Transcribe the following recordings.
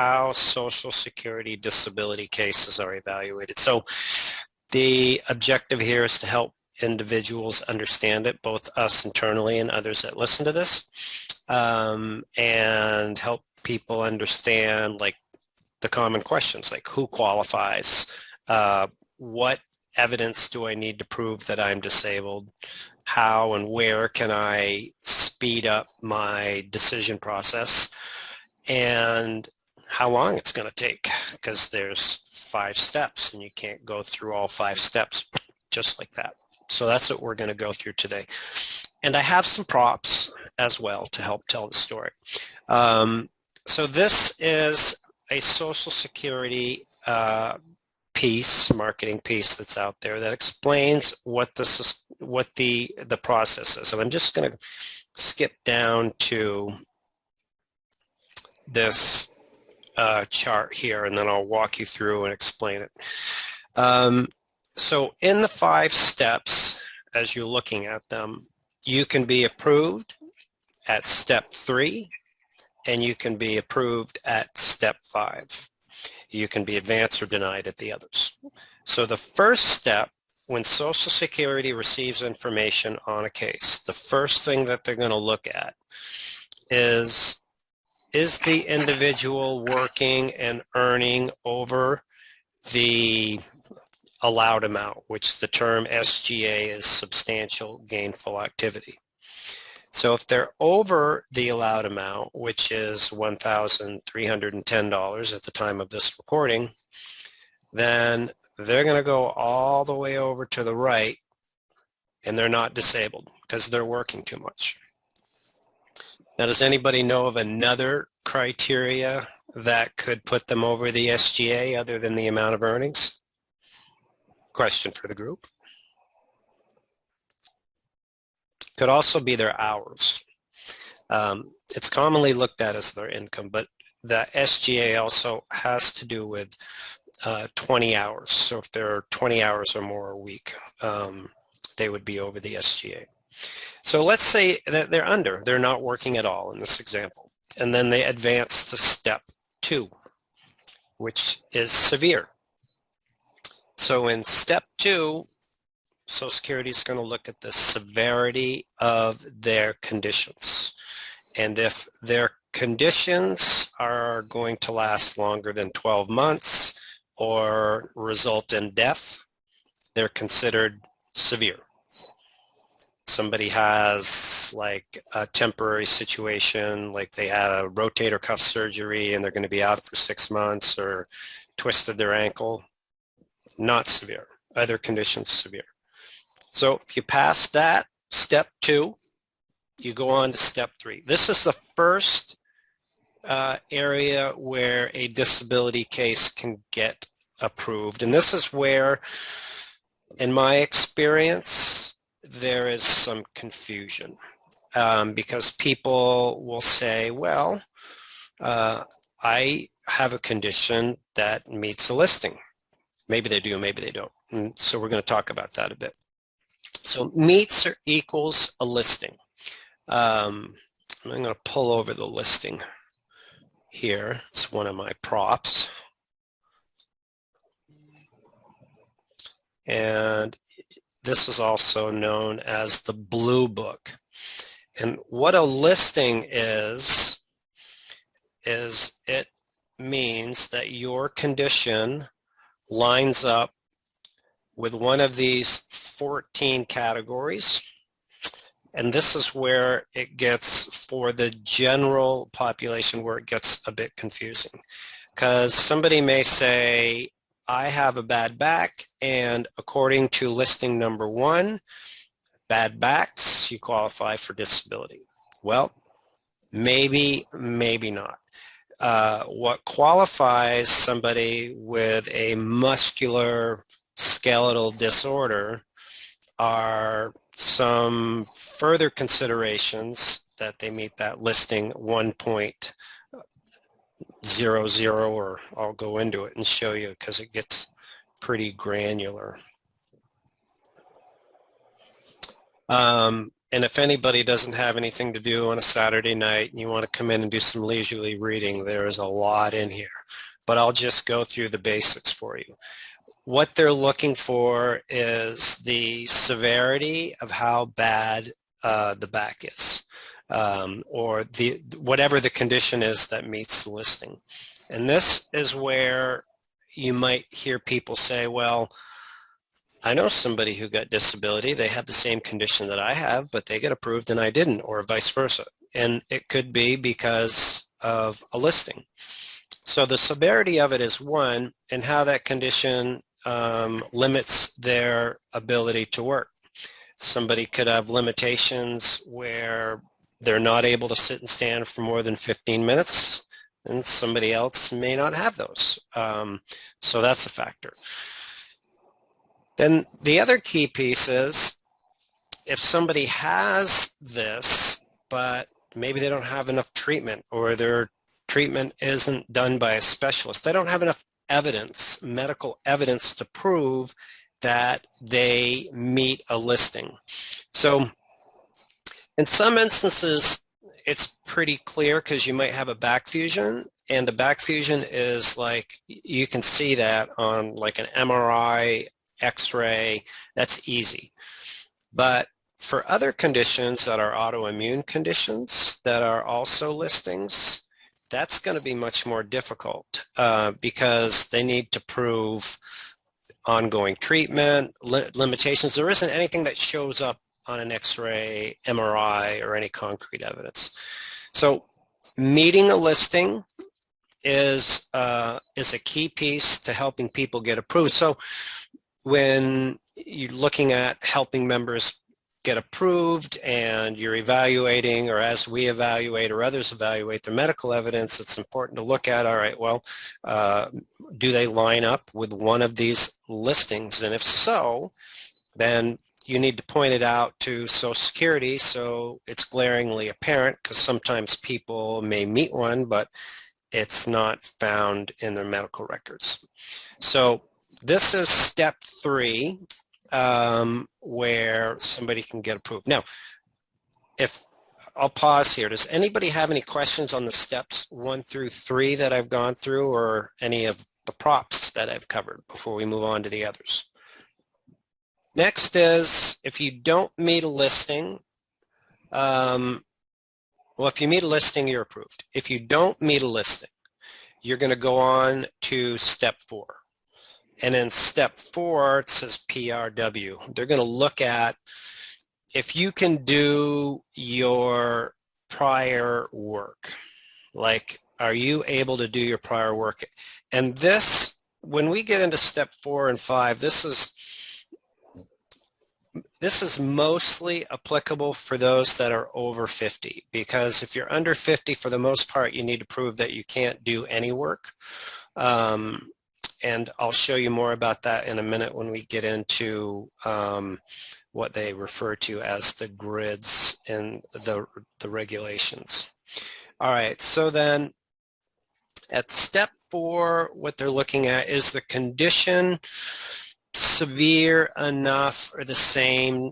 how Social Security disability cases are evaluated. So the objective here is to help individuals understand it, both us internally and others that listen to this, and help people understand like the common questions, like who qualifies, what evidence do I need to prove that I'm disabled, how and where can I speed up my decision process, and how long it's going to take, because there's 5 steps and you can't go through all 5 steps just like that. So that's what we're going to go through today. And I have some props as well to help tell the story. So this is a Social Security piece, marketing piece that's out there that explains what this is, what the process is. And I'm just going to skip down to this chart here, and then I'll walk you through and explain it. So in the 5 steps, as you're looking at them, you can be approved at step 3, and you can be approved at step 5. You can be advanced or denied at the others. So the first step, when Social Security receives information on a case, the first thing that they're going to look at is the individual working and earning over the allowed amount, which the term SGA is substantial gainful activity. So if they're over the allowed amount, which is $1,310 at the time of this recording, then they're going to go all the way over to the right, and they're not disabled because they're working too much. Now, does anybody know of another criteria that could put them over the SGA other than the amount of earnings? Question for the group. Could also be their hours. It's commonly looked at as their income, but the SGA also has to do with 20 hours. So if there are 20 hours or more a week, they would be over the SGA. So let's say that they're not working at all in this example, and then they advance to step 2, which is severe. So in step 2, Social Security is going to look at the severity of their conditions. And if their conditions are going to last longer than 12 months or result in death, they're considered severe. Somebody has like a temporary situation, like they had a rotator cuff surgery and they're going to be out for 6 months, or twisted their ankle, not severe. Other conditions, severe. So if you pass that, step 2, you go on to step 3. This is the first area where a disability case can get approved. And this is where, in my experience, there is some confusion because people will say, well, I have a condition that meets a listing. Maybe they do, maybe they don't. And so we're going to talk about that a bit. So meets or equals a listing. I'm going to pull over the listing here. It's one of my props. And this is also known as the Blue Book. And what a listing is it means that your condition lines up with one of these 14 categories. And this is where it gets, for the general population, where it gets a bit confusing. Because somebody may say, I have a bad back, and according to listing number 1, bad backs, you qualify for disability. Well, maybe, maybe not. What qualifies somebody with a muscular skeletal disorder are some further considerations that they meet that listing 1.00, or I'll go into it and show you because it gets pretty granular. And if anybody doesn't have anything to do on a Saturday night and you want to come in and do some leisurely reading, there is a lot in here. But I'll just go through the basics for you. What they're looking for is the severity of how bad the back is, or whatever the condition is that meets the listing. And this is where you might hear people say, well, I know somebody who got disability. They have the same condition that I have, but they get approved and I didn't, or vice versa. And it could be because of a listing. So the severity of it is one, and how that condition limits their ability to work. Somebody could have limitations where they're not able to sit and stand for more than 15 minutes, and somebody else may not have those. So that's a factor. Then the other key piece is if somebody has this, but maybe they don't have enough treatment, or their treatment isn't done by a specialist, they don't have enough evidence, medical evidence, to prove that they meet a listing. So in some instances, it's pretty clear because you might have a back fusion, and a back fusion is like, you can see that on like an MRI, X-ray, that's easy. But for other conditions that are autoimmune conditions that are also listings, that's going to be much more difficult because they need to prove ongoing treatment, limitations. There isn't anything that shows up on an X-ray, MRI, or any concrete evidence. So meeting a listing is a key piece to helping people get approved. So when you're looking at helping members get approved and you're evaluating, or as we evaluate or others evaluate their medical evidence, it's important to look at, all right, well, do they line up with one of these listings? And if so, then you need to point it out to Social Security so it's glaringly apparent, because sometimes people may meet one, but it's not found in their medical records. So this is step 3, where somebody can get approved. Now, if I'll pause here. Does anybody have any questions on the steps 1 through 3 that I've gone through, or any of the props that I've covered before we move on to the others? Next is, if you don't meet a listing, well, if you meet a listing, you're approved. If you don't meet a listing, you're going to go on to step 4. And in step 4, it says PRW. They're going to look at if you can do your prior work. Like, are you able to do your prior work? And this, when we get into step 4 and 5, this is mostly applicable for those that are over 50, because if you're under 50, for the most part, you need to prove that you can't do any work. And I'll show you more about that in a minute when we get into what they refer to as the grids and the regulations. All right, so then at step 4, what they're looking at is the condition severe enough or the same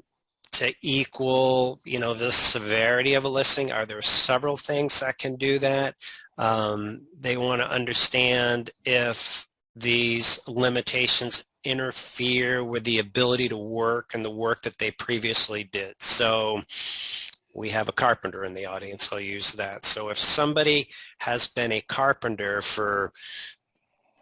to equal, the severity of a listing. Are there several things that can do that? They want to understand if these limitations interfere with the ability to work and the work that they previously did. So we have a carpenter in the audience, I'll use that. So if somebody has been a carpenter for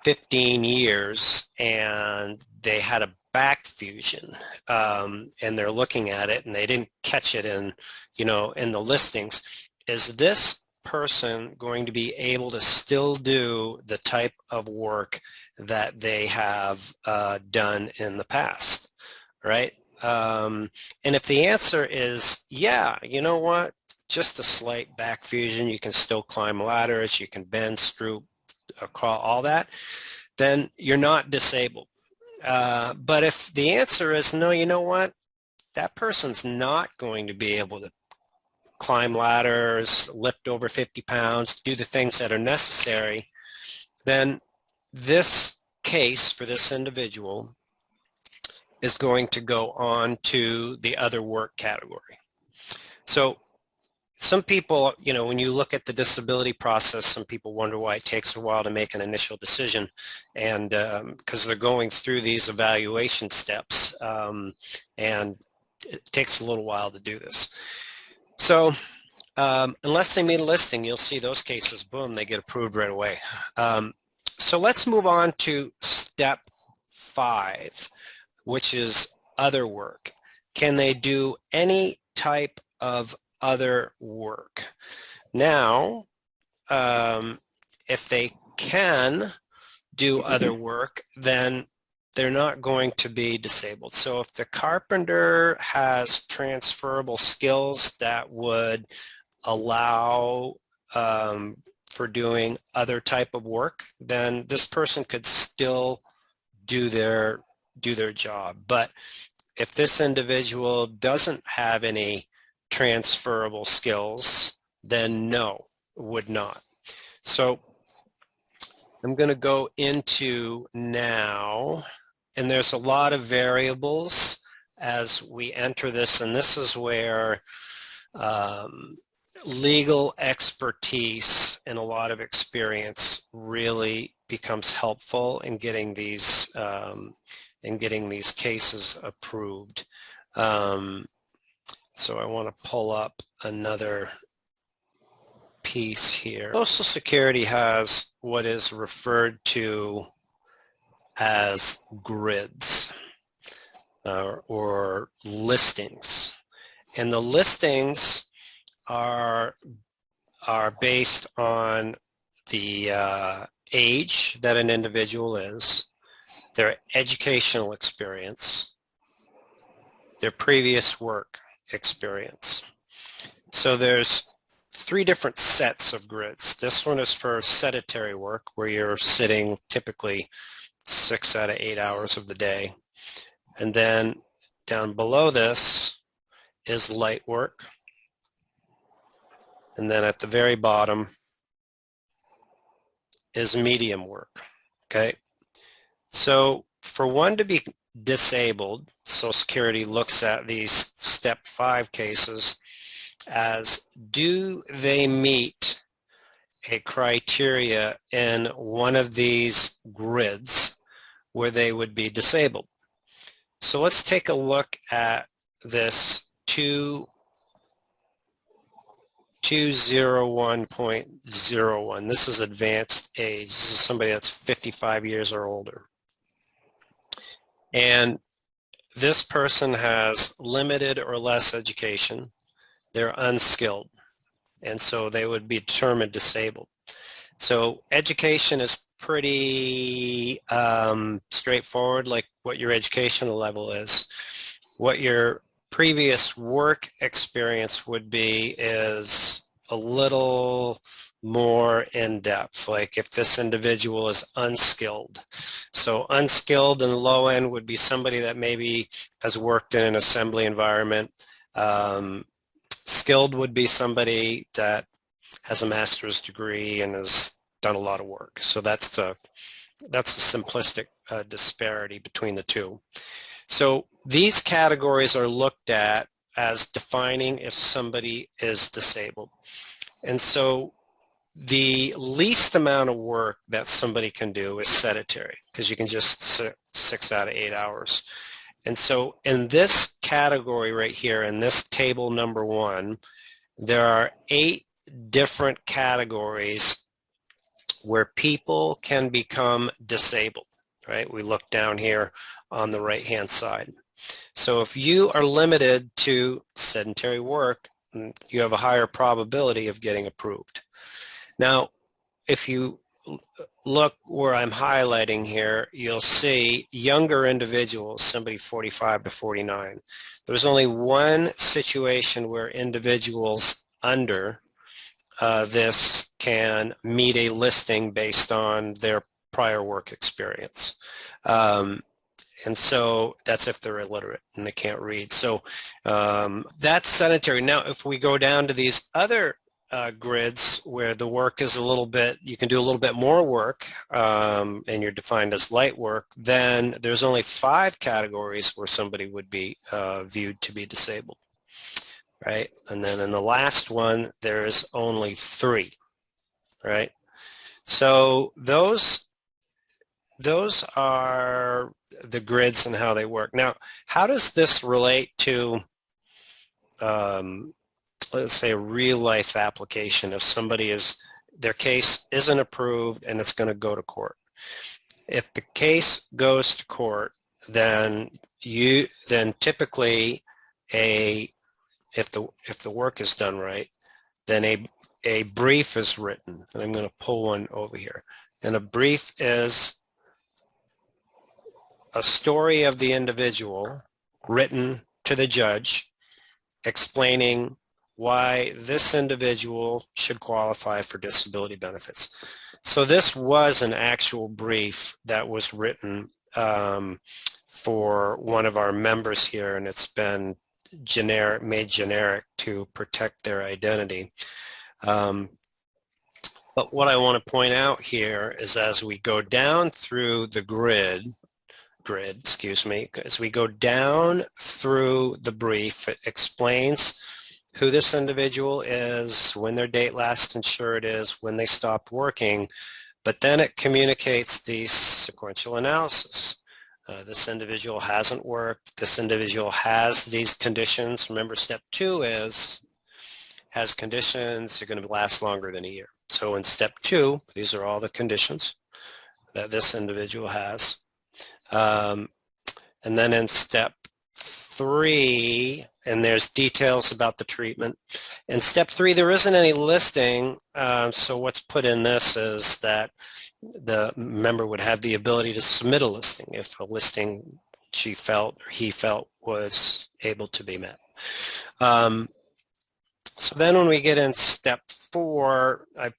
15 years and they had a back fusion, and they're looking at it and they didn't catch it in the listings, is this person going to be able to still do the type of work that they have done in the past, right? And if the answer is, yeah, you know what, just a slight back fusion, you can still climb ladders, you can bend, stoop, crawl, all that, then you're not disabled. But if the answer is, no, you know what, that person's not going to be able to climb ladders, lift over 50 pounds, do the things that are necessary, then this case for this individual is going to go on to the other work category. So some people, you know, when you look at the disability process, some people wonder why it takes a while to make an initial decision, and because they're going through these evaluation steps, and it takes a little while to do this. So unless they meet a listing, you'll see those cases, boom, they get approved right away. So let's move on to step 5, which is other work. Can they do any type of other work? Now, if they can do other work, then they're not going to be disabled. So if the carpenter has transferable skills that would allow for doing other type of work, then this person could still do their job. But if this individual doesn't have any transferable skills, then no, would not. So I'm going to go into now, and there's a lot of variables as we enter this, and this is where legal expertise and a lot of experience really becomes helpful in getting these cases approved. So I want to pull up another piece here. Social Security has what is referred to as grids or listings, and the listings are based on the age that an individual is, their educational experience, their previous work experience. So there's 3 different sets of grids. This one is for sedentary work, where you're sitting typically 6 out of 8 hours of the day. And then down below this is light work. And then at the very bottom is medium work. Okay. So for one to be disabled, Social Security looks at these step 5 cases as, do they meet a criteria in one of these grids where they would be disabled? So let's take a look at this 201.01. This is advanced age. This is somebody that's 55 years or older. And this person has limited or less education. They're unskilled, and so they would be determined disabled. So education is pretty straightforward, like what your educational level is. What your previous work experience would be is a little more in depth, like if this individual is unskilled. So unskilled in the low end would be somebody that maybe has worked in an assembly environment. Skilled would be somebody that has a master's degree and has done a lot of work. So that's a simplistic disparity between the two. So these categories are looked at as defining if somebody is disabled. And so the least amount of work that somebody can do is sedentary, because you can just sit 6 out of 8 hours. And so in this category right here, in this table number 1, there are 8 different categories where people can become disabled, right? We look down here on the right-hand side. So if you are limited to sedentary work, you have a higher probability of getting approved. Now, if you look where I'm highlighting here, you'll see younger individuals, somebody 45 to 49. There's only one situation where individuals under this can meet a listing based on their prior work experience. And so that's if they're illiterate and they can't read. So that's sedentary. Now, if we go down to these other grids where the work is a little bit, you can do a little bit more work, and you're defined as light work, then there's only 5 categories where somebody would be viewed to be disabled. right? And then in the last one, there's only 3, right? So those are the grids and how they work. Now, how does this relate to, let's say, a real life application? If their case isn't approved and it's going to go to court. If the case goes to court, then typically if the work is done right, then a brief is written. And I'm going to pull one over here. And a brief is a story of the individual written to the judge explaining why this individual should qualify for disability benefits. So this was an actual brief that was written for one of our members here, and it's been made generic to protect their identity. But what I want to point out here is as we go down through the grid, as we go down through the brief, it explains who this individual is, when their date last insured is, when they stopped working, but then it communicates the sequential analysis. This individual hasn't worked. This individual has these conditions. Remember, step 2 has conditions that are going to last longer than a year. So in step 2, these are all the conditions that this individual has. And then in step 3, and there's details about the treatment. In step 3, there isn't any listing, so what's put in this is that the member would have the ability to submit a listing if a listing she felt or he felt was able to be met. So then when we get in step 4, I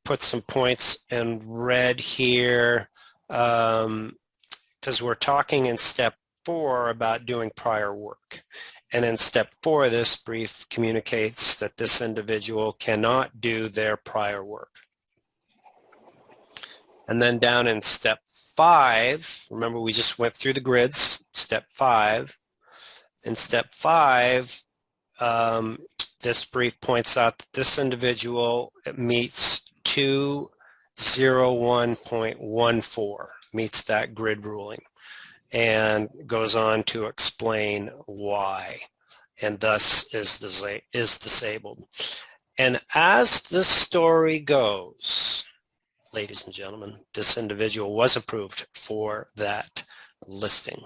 put some points in red here because we're talking in step 4 about doing prior work. And in step 4, this brief communicates that this individual cannot do their prior work. And then down in step 5, remember we just went through the grids, step 5. In step 5, this brief points out that this individual meets 201.14, meets that grid ruling, and goes on to explain why, and thus is disabled. And as the story goes, ladies and gentlemen, this individual was approved for that listing.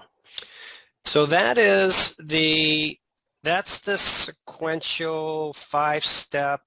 So that's the sequential 5-step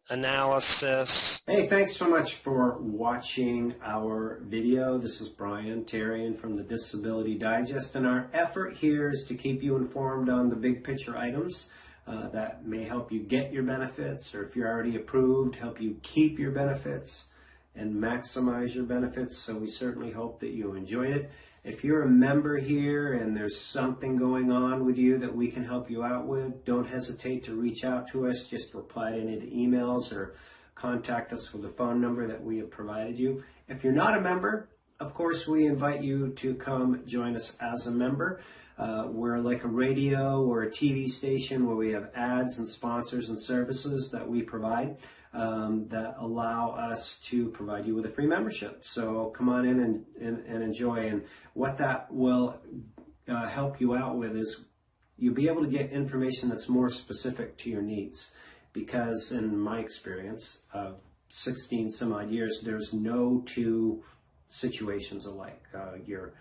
analysis. Hey, thanks so much for watching our video. This is Brian Tarian from the Disability Digest, and our effort here is to keep you informed on the big picture items that may help you get your benefits, or if you're already approved, help you keep your benefits and maximize your benefits. So we certainly hope that you enjoyed it. If you're a member here and there's something going on with you that we can help you out with, don't hesitate to reach out to us. Just reply to any of the emails or contact us with the phone number that we have provided you. If you're not a member, of course, we invite you to come join us as a member. We're like a radio or a TV station where we have ads and sponsors and services that we provide that allow us to provide you with a free membership. So come on in and enjoy. And what that will help you out with is you'll be able to get information that's more specific to your needs. Because in my experience of 16 some odd years, there's no two situations alike. Your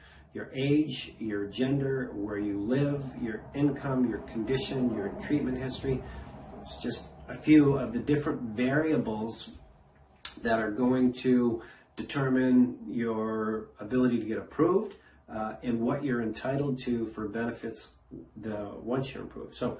age, your gender, where you live, your income, your condition, your treatment history. It's just a few of the different variables that are going to determine your ability to get approved and what you're entitled to for benefits once you're approved. So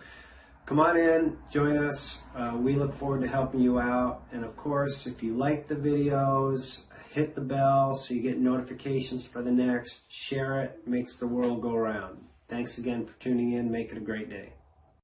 come on in, join us. We look forward to helping you out. And of course, if you like the videos, hit the bell so you get notifications for the next. Share it, makes the world go around. Thanks again for tuning in. Make it a great day.